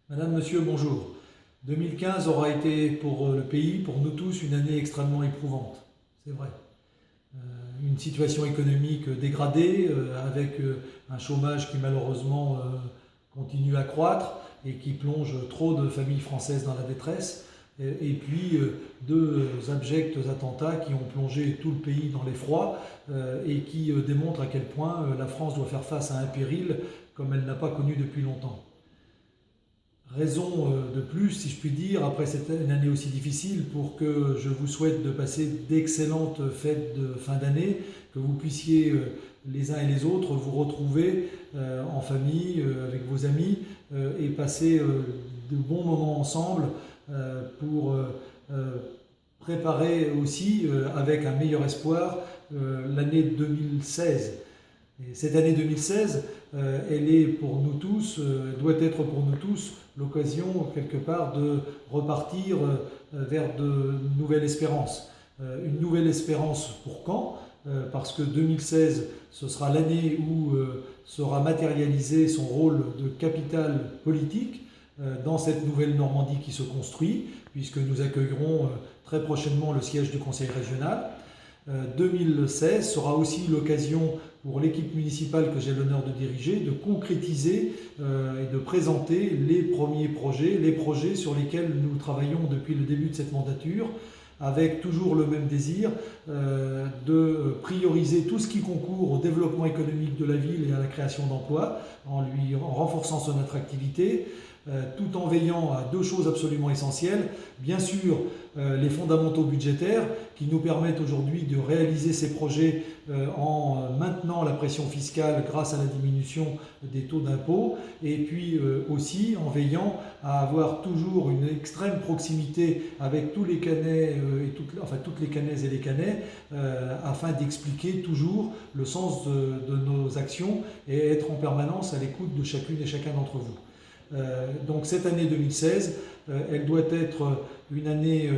Madame, Monsieur, bonjour. 2015 aura été pour le pays, pour nous tous, une année extrêmement éprouvante. C'est vrai. Une situation économique dégradée, avec un chômage qui malheureusement continue à croître et qui plonge trop de familles françaises dans la détresse. Et puis deux abjects attentats qui ont plongé tout le pays dans l'effroi et qui démontrent à quel point la France doit faire face à un péril comme elle n'a pas connu depuis longtemps. Raison de plus, si je puis dire, après une année aussi difficile, pour que je vous souhaite de passer d'excellentes fêtes de fin d'année, que vous puissiez les uns et les autres vous retrouver en famille, avec vos amis, et passer de bons moments ensemble pour préparer aussi, avec un meilleur espoir, l'année 2016. Et cette année 2016, elle est pour nous tous, doit être pour nous tous l'occasion quelque part de repartir vers de nouvelles espérances. Une nouvelle espérance pour quand ? Parce que 2016, ce sera l'année où sera matérialisé son rôle de capital politique dans cette nouvelle Normandie qui se construit, puisque nous accueillerons très prochainement le siège du Conseil régional. 2016 sera aussi l'occasion pour l'équipe municipale que j'ai l'honneur de diriger de concrétiser et de présenter les premiers projets, les projets sur lesquels nous travaillons depuis le début de cette mandature, avec toujours le même désir de prioriser tout ce qui concourt au développement économique de la ville et à la création d'emplois, en renforçant son attractivité, tout en veillant à deux choses absolument essentielles. Bien sûr, les fondamentaux budgétaires qui nous permettent aujourd'hui de réaliser ces projets en maintenant la pression fiscale grâce à la diminution des taux d'impôt, et puis aussi en veillant à avoir toujours une extrême proximité avec tous les Canais, toutes les Canaises et les Canais, afin d'expliquer toujours le sens de nos actions et être en permanence à l'écoute de chacune et chacun d'entre vous. Donc cette année 2016, elle doit être une année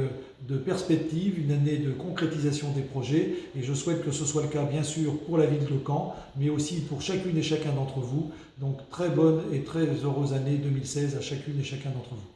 de perspective, une année de concrétisation des projets, et je souhaite que ce soit le cas bien sûr pour la ville de Caen, mais aussi pour chacune et chacun d'entre vous. Donc très bonne et très heureuse année 2016 à chacune et chacun d'entre vous.